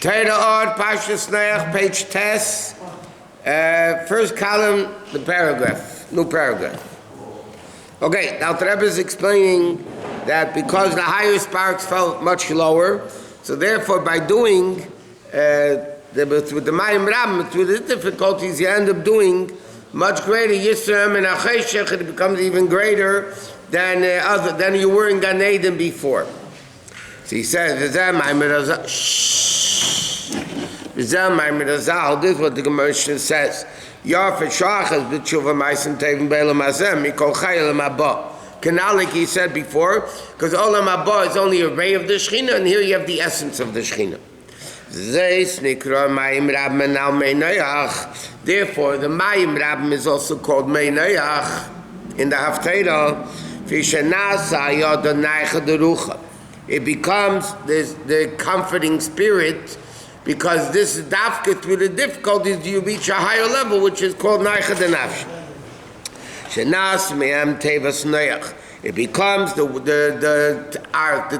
Torah Parshas Noach, page 10, first column, the paragraph, new paragraph. Okay, now the Rebbe is explaining that because the higher sparks fell much lower, so therefore by doing with the Mayim Ram, through the difficulties, you end up doing much greater Yisrael and Acheshech. It becomes even greater than you were in Gan Eden before. So he says, this is what the Gemara says. Like he said before, because Olam Haba is only a ray of the Shechina, and here you have the essence of the Shechina. Therefore, the Mayim Rabim is also called Mei Noach in the Haftarah. It becomes the comforting spirit, because this is dafka through the difficulties you reach a higher level, which is called Naicha Denafsh. Shenas me'am tevas Noach. It becomes the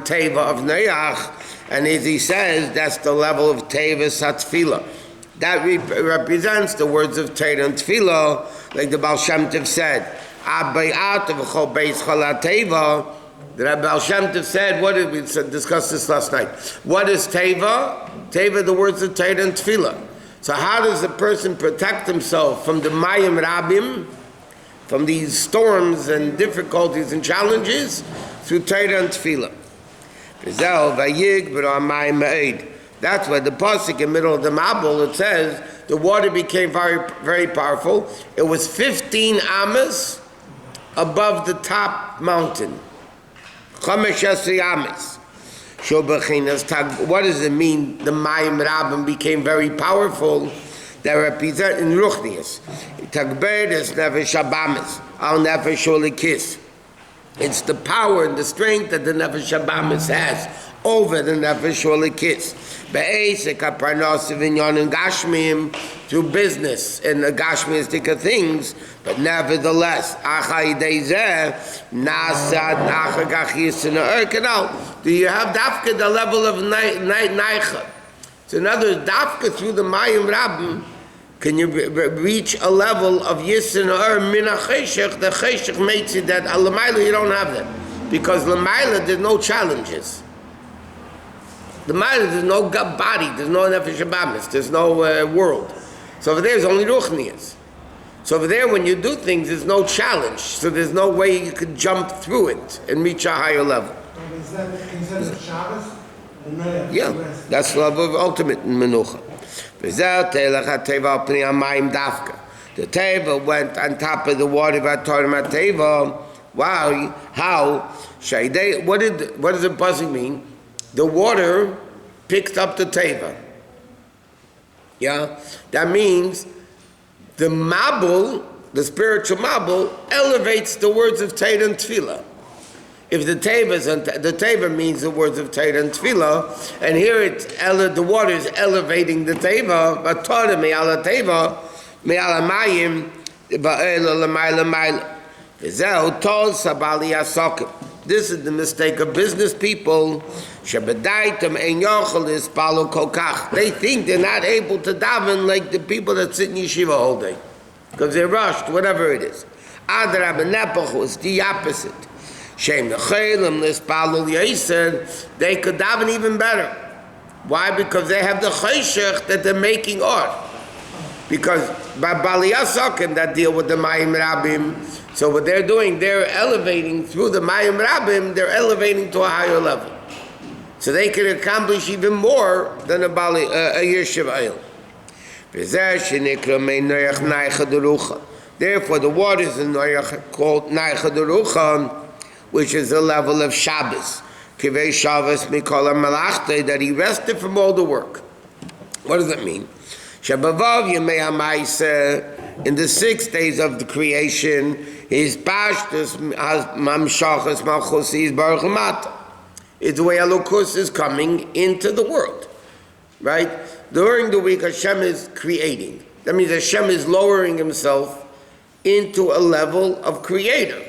teva of Noach, and as he says, that's the level of tevas hatfila. That represents the words of Torah and Tefillah, like the Baal Shem Tov said. Abayat of Chol Beis Chol HaTeva. The Baal Shem Tov said, what did we discuss this last night? What is Teva? Teva, the words of Torah and Tefillah. So how does a person protect himself from the Mayim Rabim, from these storms and difficulties and challenges? Through Torah and Tefillah. That's why the pasuk in the middle of the Mabul, it says, the water became very, very powerful. It was 15 amas above the top mountain. What does it mean? The Mayim Rabim became very powerful. They represent in Ruchnius. It's the power and the strength that the Nefesh Habamis has over the Nefesh Holikis. Through business and the Gashmistic things, but nevertheless, do you have dafka the level of Naicha? So in other words, dafka through the Mayim Rabim, can you reach a level of Yisn or Min HaCheshech? The Cheshech makes it that Lamaila you don't have that. Because Lamaila there's no challenges. The Lamaila there's no body, there's no Nefesh Habamis, there's no world. So over there is only Ruchnias. So over there when you do things there's no challenge. So there's no way you could jump through it and reach a higher level. Is that considered Shabbos? Yeah, that's the level of ultimate Menucha. The teva went on top of the water. Wow, how? What does the buzzing mean? The water picked up the teva. Yeah, that means the mabul, the spiritual mabul, elevates the words of Torah and Tefillah. If the teva means the words of Torah and Tefillah, and here the water is elevating the teva, but Torah me'ala teva, me'ala mayim, ba'ela l'mayla mayla. V'zeu tol sabali asokim. This is the mistake of business people. Shebedaitem ein yochel ispalu kokach. They think they're not able to daven like the people that sit in yeshiva all day, because they're rushed, whatever it is. Adar Nebuch was the opposite. Shem Nechelim Lispalul Yaiser, they could daven even better. Why? Because they have the Cheshech that they're making art. Because by Baliyasakim that deal with the Mayim Rabim, so what they're doing, they're elevating through the Mayim Rabim, they're elevating to a higher level. So they can accomplish even more than a Yeshiv Ayil. Therefore, the waters in Noach called Naicha Derucha, which is the level of Shabbos. Kivei Shabbos Mikol HaMalachte, that he rested from all the work. What does that mean? Shabavav Yemei HaMaaseh, in the 6 days of the creation, his Pashtus Mamshachas Malchusis Baruch Lamata. It's the way Elokus is coming into the world. Right? During the week, Hashem is creating. That means Hashem is lowering himself into a level of creator.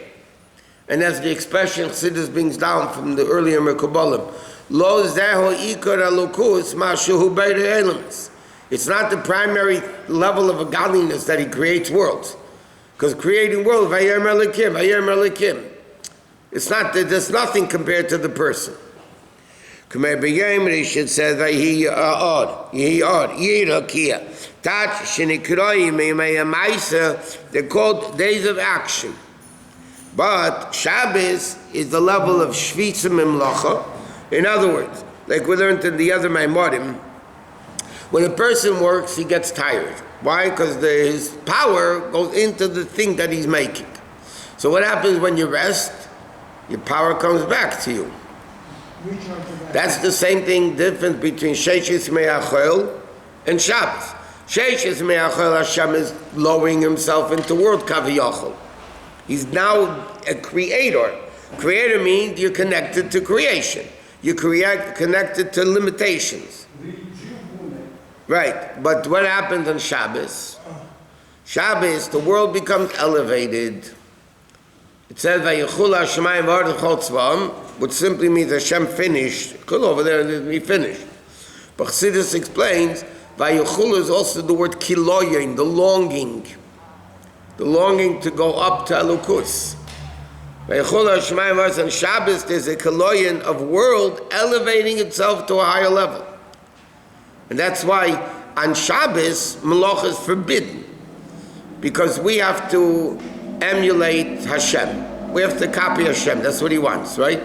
And as the expression Chassidus brings down from the earlier Mekubalim, Lo zeho ikar alukus mashuhu be'er elemis. It's not the primary level of a godliness that he creates worlds. Because creating worlds, vayem elikim. It's not, there's nothing compared to the person. K'mei b'yemri should say vayhi od, yira kia. Tach shenikroim me'yamei ma'isa, they're called days of action. But Shabbos is the level of shvitza mimlacha. In other words, like we learned in the other Maamarim, when a person works, he gets tired. Why? Because his power goes into the thing that he's making. So what happens when you rest? Your power comes back to you. That's the same thing, difference between Sheishis Me'achol and Shabbos. Sheishis Me'achol, Hashem is lowering himself into world Kaviyachol. He's now a creator. Creator means you're connected to creation. You're connected to limitations. Right, but what happens on Shabbos? Shabbos, the world becomes elevated. It says, "Vayichul Hashemayim v'ardu chol tzva'am," which simply means Hashem finished. Go over there and he finished. But Chassidus explains, Vayichul is also the word kiloyin, the longing to go up to Elokus. Vayichul Hashemayim v'ardu, on Shabbos there's a kiloyin of world elevating itself to a higher level. And that's why on Shabbos, Malach is forbidden. Because we have to emulate Hashem. We have to copy Hashem. That's what he wants, right?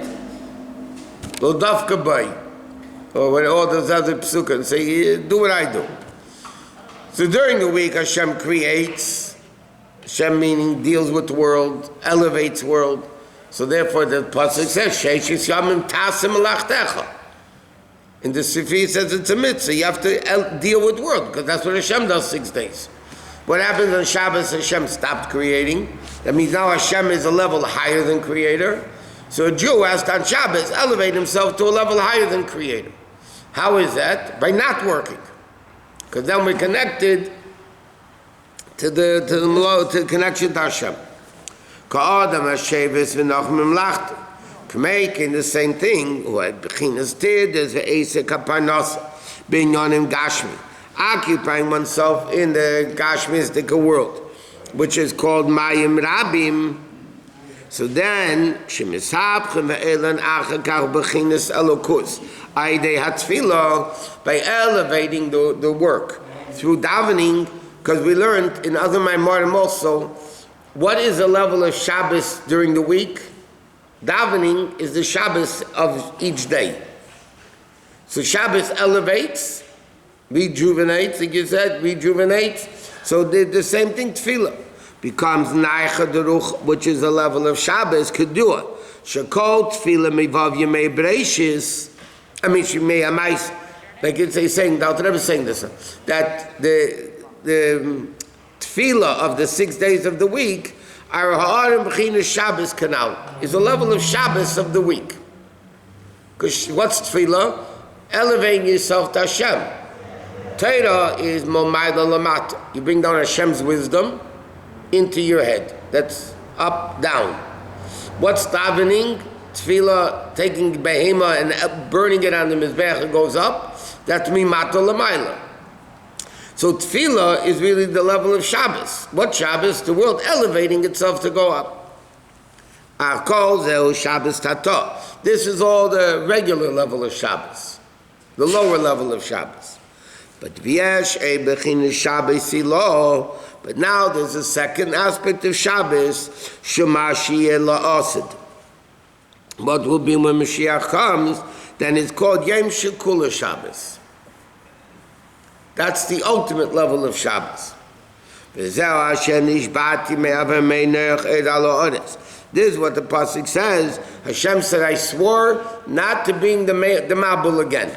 Lo dafka bay. Or when all those other psukim say, do what I do. So during the week, Hashem creates. Hashem meaning deals with the world, elevates world. So therefore the pasuk says, Sheishis yamim tasim malachtecha. In the Sifi it says it's a mitzvah. You have to deal with world, because that's what Hashem does 6 days. What happens on Shabbos? Hashem stopped creating. That means now Hashem is a level higher than creator. So a Jew has to on Shabbos elevate himself to a level higher than creator. How is that? By not working. Because then we're connected to the connection to Hashem. Ka'adam hashevis v'nachmim lachta. Making the same thing, what Bechinas did, is Eisa Kaparnas, Binyanim Gashmi, occupying oneself in the Gashmistic world, which is called Mayim Rabim. So then, Shemishabchem ve'elan achakach Bechinas Elokus, Aidei Hatfilah, by elevating the work through davening, because we learned in other Maamarim also, what is the level of Shabbos during the week? Davening is the Shabbos of each day. So Shabbos elevates, rejuvenates, like you said, rejuvenates. So the same thing, Tefillah becomes Naicha Deruch, which is the level of Shabbos, Kedua. Shekol Tefillah Mevav Yemei Bereishis, Shemei Amais, like it's saying, the Alter Rebbe is saying this, that the Tefillah of the 6 days of the week our Ha'arim B'chinas Shabbos canal is the level of Shabbos of the week. Because what's tefillah? Elevating yourself to Hashem. Torah is Momayla Lamata. You bring down Hashem's wisdom into your head. That's up, down. What's davening? Tefillah, taking behema and burning it on the Mizbech, it goes up. That's Mimata Lamayla. So tefillah is really the level of Shabbos. What Shabbos? The world elevating itself to go up. Akol zeu Shabbos tata. This is all the regular level of Shabbos, the lower level of Shabbos. But v'yesh e bechinas Shabbos silo. But now there's a second aspect of Shabbos, shemashi la'asid. What will be when Mashiach comes? Then it's called Yom Shekula Shabbos. That's the ultimate level of Shabbos. This is what the pasuk says. Hashem said, I swore not to bring the Mabul again.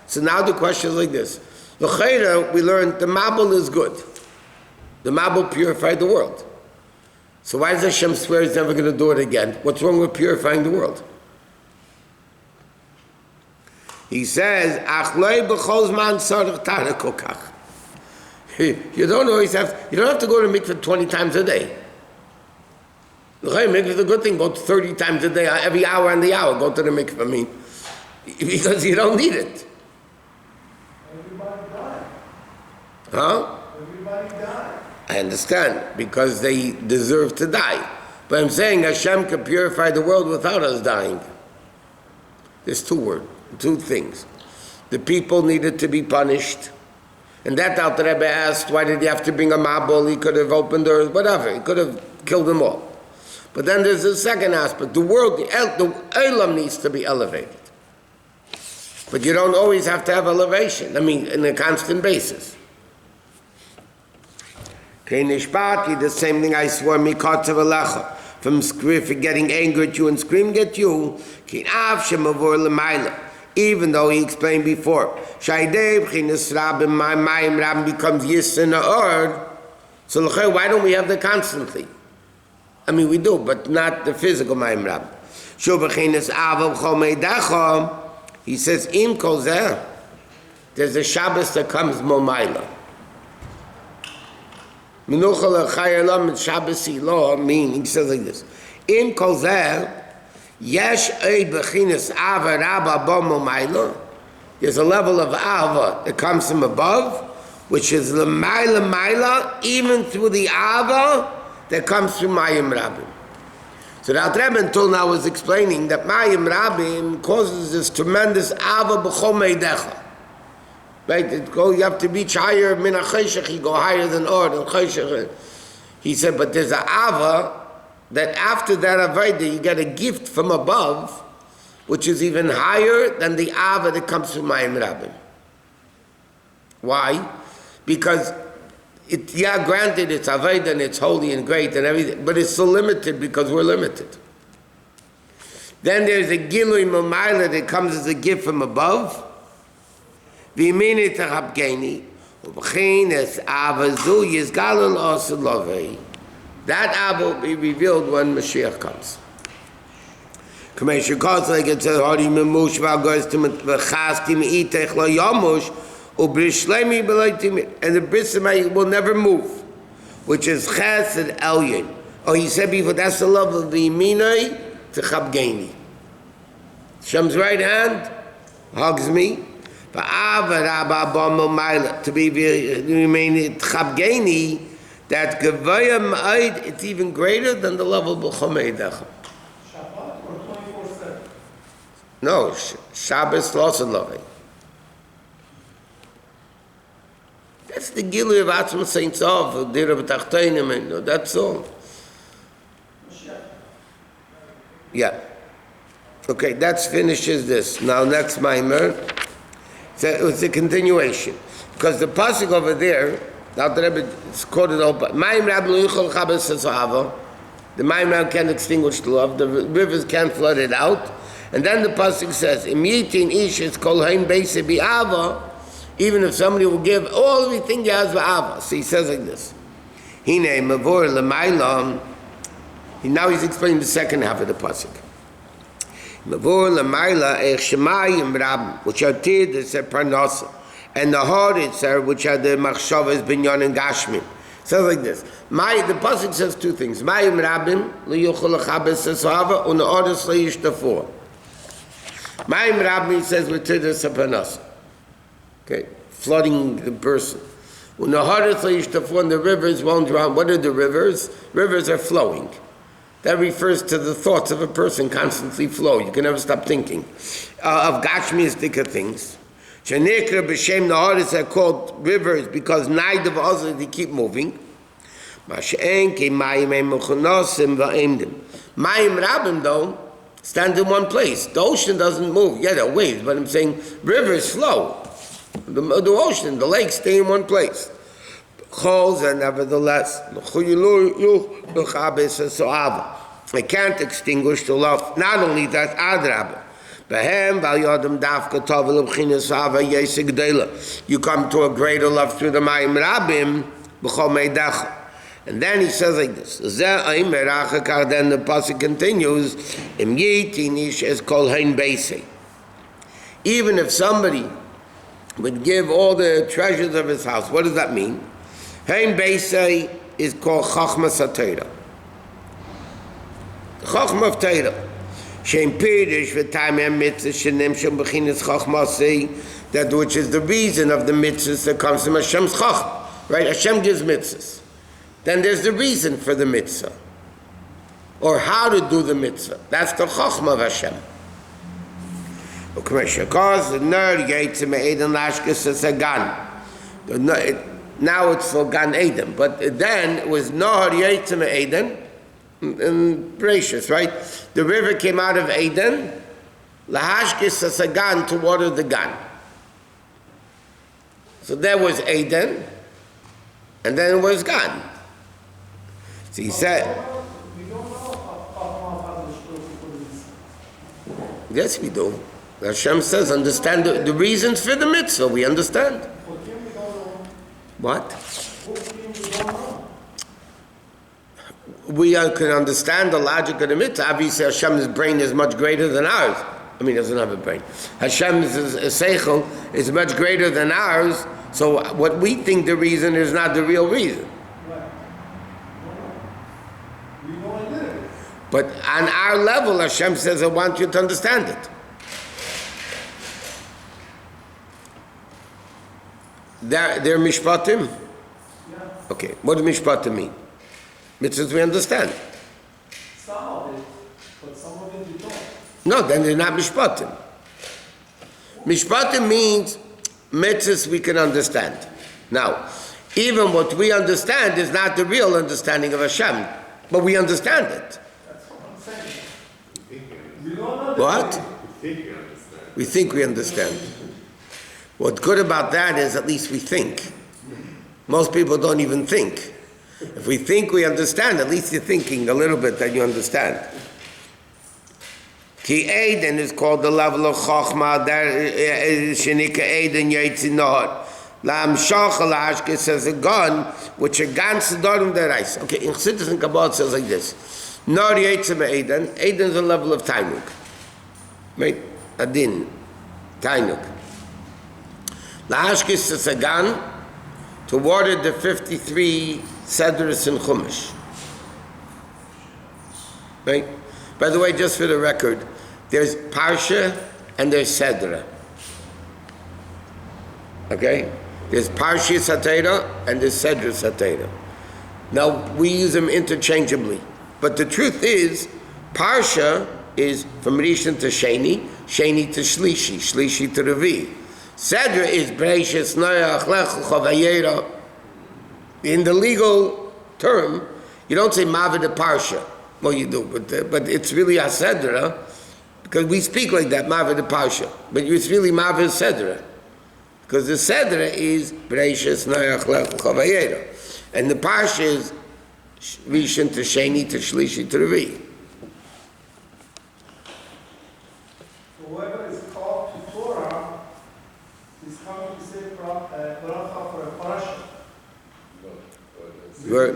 So now the question is like this. We learned the Mabul is good. The Mabul purified the world. So why does Hashem swear he's never going to do it again? What's wrong with purifying the world? He says, you don't always have, you don't have to go to mikveh 20 times a day. The mikveh is a good thing. Go 30 times a day, every hour and the hour. Go to the mikveh. I mean, because you don't need it. Everybody died. Huh? Everybody died. I understand, because they deserve to die. But I'm saying Hashem can purify the world without us dying. There's two things. The people needed to be punished. And that Alter Rebbe asked, why did he have to bring a mabul? He could have opened doors, whatever. He could have killed them all. But then there's the second aspect. The world, the Elam needs to be elevated. But you don't always have to have elevation. I mean, in a constant basis. The same thing I swore, mikatzav alecha, from getting angry at you and screaming at you, even though he explained before, Rabbi becomes Yis in the Ord, so why don't we have that constantly? I mean, we do, but not the physical Mayim Rab. He says, Im kol zeh, there's a Shabbos that comes Momaila. Menucha l'chayalam and Shabbos ilo, meaning, he says like this, Im kol zeh, yesh ei bechinas ava rabba bo momaila, there's a level of ava that comes from above, which is l'mayla mayla, even through the ava that comes through Mayim Rabbim. So the Alter Rebbe until now was explaining that Mayim Rabbim causes this tremendous ava b'chol meidecha. Right? You have to reach higher min ha-cheshech, you go higher than or and cheshech. He said, but there's an ava that after that avodah you get a gift from above, which is even higher than the ava that comes from Mayim Rabbim. Why? Because granted, it's avodah and it's holy and great and everything, but it's so limited because we're limited. Then there's a gilui mamayla that comes as a gift from above. V'imini techabgeni, u'b'chinas avazu yizgalel osulovei. That ava will be revealed when Mashiach comes. Kamesha calls like it says, Hori memush v'agostim v'chastim itech lo yomush, and the bris will never move, which is chesed elyon. Oh, he said before, that's the love of the iminai to chabgeni. Hashem's right hand hugs me. To be remain chabgeni, that gevaya ma'id, it's even greater than the level of b'chomeidecha. Shabbat or 24/7? No, Shabbos lost a loving. That's the Gilui of Atzma Saints of Dira B'Tachteinim, that's all. Yeah. Okay, that finishes this. Now next Maamar, it's a continuation. Because the pasuk over there, now the Rebbe is quoted all, Mayim Rab Lo Yichol Chabes Sesava, the Mayim Rab can't extinguish the love, the rivers can't flood it out. And then the pasuk says, Im Yitin Ish Es Kol Hain Beise Bi'ava, even if somebody will give all everything he has v'ava. So he says like this. Hine mavor l'mayla. Now he's explaining the second half of the pasuk. Mavor l'mayla ech shemayim rab, which are tid, it's a parnasa, and the haaretz are, which are the machshavas binyan and gashmin. Says like this. The pasuk says two things. Mayim rabim liyuchol lechabes esava and the haaretz liyishtafor. Mayim rabim says with tid it's a parnasa. Okay, flooding the person. When the the rivers won't drown. What are the rivers? Rivers are flowing. That refers to the thoughts of a person constantly flow. You can never stop thinking of gashmistic things. Shenikra b'shem naharis are called rivers because neither of us they keep moving. Mash'en ke mayim emuchonosim va'emdim. Mayim rabim though stand in one place. The ocean doesn't move. Yeah, there are waves, but I'm saying rivers flow. The ocean, the lakes stay in one place. Chols are nevertheless, they can't extinguish the love. Not only that, adrab. You come to a greater love through the Mayim Rabim, and then he says like this. Then the pasuk continues, even if somebody would give all the treasures of his house. What does that mean? Hein Beisei is called Chachmas HaTorah. Chochma of Torah. Shem Pirish v'Taimei mitzvah shenim shem b'chinas chochmasi, that which is the reason of the mitzvahs that comes from Hashem's chochma. Right? Hashem gives mitzvahs. Then there's the reason for the mitzvah, or how to do the mitzvah. That's the chochma of Hashem. Now it's for Gan Eden, but then it was Nahar Yitzim Eden and gracious, right? The river came out of Eden, Lahashkis Sagan, to water the Gan. So there was Eden, and then it was Gan. So he said, We don't know how the yes, we do. Hashem says, understand the reasons for the mitzvah. We understand. What? We can understand the logic of the mitzvah. Obviously, Hashem's brain is much greater than ours. I mean, he doesn't have a brain. Hashem's seichel is much greater than ours. So what we think the reason is not the real reason. We know a little. But on our level, Hashem says, I want you to understand it. They're mishpatim? Yeah. Okay, what does mishpatim mean? Mitzvahs we understand. Some of it, but some of it we don't. No, then they're not mishpatim. Mishpatim means mitzvahs we can understand. Now, even what we understand is not the real understanding of Hashem, but we understand it. That's what I'm saying. We don't know. What? We think we understand. What's good about that is at least we think. Most people don't even think. If we think we understand, at least you're thinking a little bit that you understand. Ki Eden is called the level of Chochma, Shenika Eden Yaitzi Noach. Lam Shachal Ashke says a gun, which a gan Sedorim Derais. Okay, in Chassidus and Kabbalah it says like this. Nor Yaitzi Eden. Eden is a level of Tainuk. Right? Adin. Tainuk. Lahashkis is a gun to water the 53 Sedras in Chumash. Right? By the way, just for the record, there's Parsha and there's Sedra. Okay? There's Parsha Satera and there's Sedra Satera. Now, we use them interchangeably. But the truth is, Parsha is from Rishon to Sheni, Sheni to Shlishi, Shlishi to Revi. Sedra is Bereishis Noach Lechu Chavayera. In the legal term, you don't say Mavid Parsha. Well, you do, but it's really a Sedra, because we speak like that, Mavid Parsha. But it's really Mavid Sedra, because the Sedra is Bereishis Noach Lechu Chavayera, and the Parsha is Rishon to Sheni to Shlishi to Revi. Whoever is called to Torah is coming to say bracha for a parasha.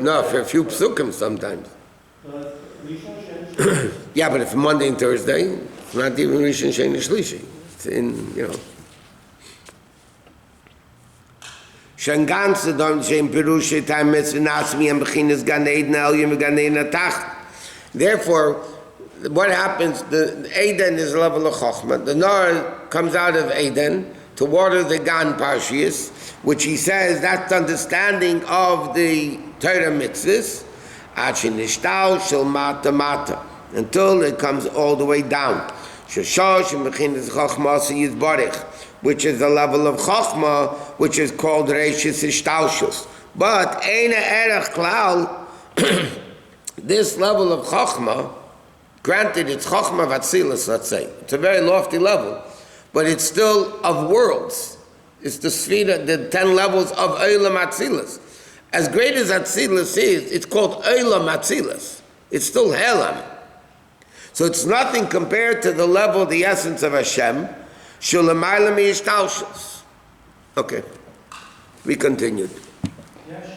No, for a few psukim sometimes. Rishon, Sheni, Yeah, but if Monday and Thursday, it's not even Rishon, Sheni, Shlishi. It's in, Shangan Sedon Shem Pirushe Time Metzvinasmi and Bechinas Gan Eden Elyon Gan Eden Atach. Therefore, what happens? The Eden is a level of Chochmah. The Nor comes out of Eden to water the Gan Parshias, which he says that's the understanding of the Torah mitzvahs, until it comes all the way down. Which is the level of Chochmah, which is called Reishis Ishtalshus. But Eina Erech Klal, this level of Chochmah, granted it's Chochmah Vatzilus, let's say, it's a very lofty level, but it's still of worlds. It's the Sfira, the 10 levels of Eilam Atzilus. As great as Atzilus is, it's called Eilam Atzilus. It's still Helam. So it's nothing compared to the level, the essence of Hashem. Shulamayla mi ishtalshus. Okay. We continued. Yes,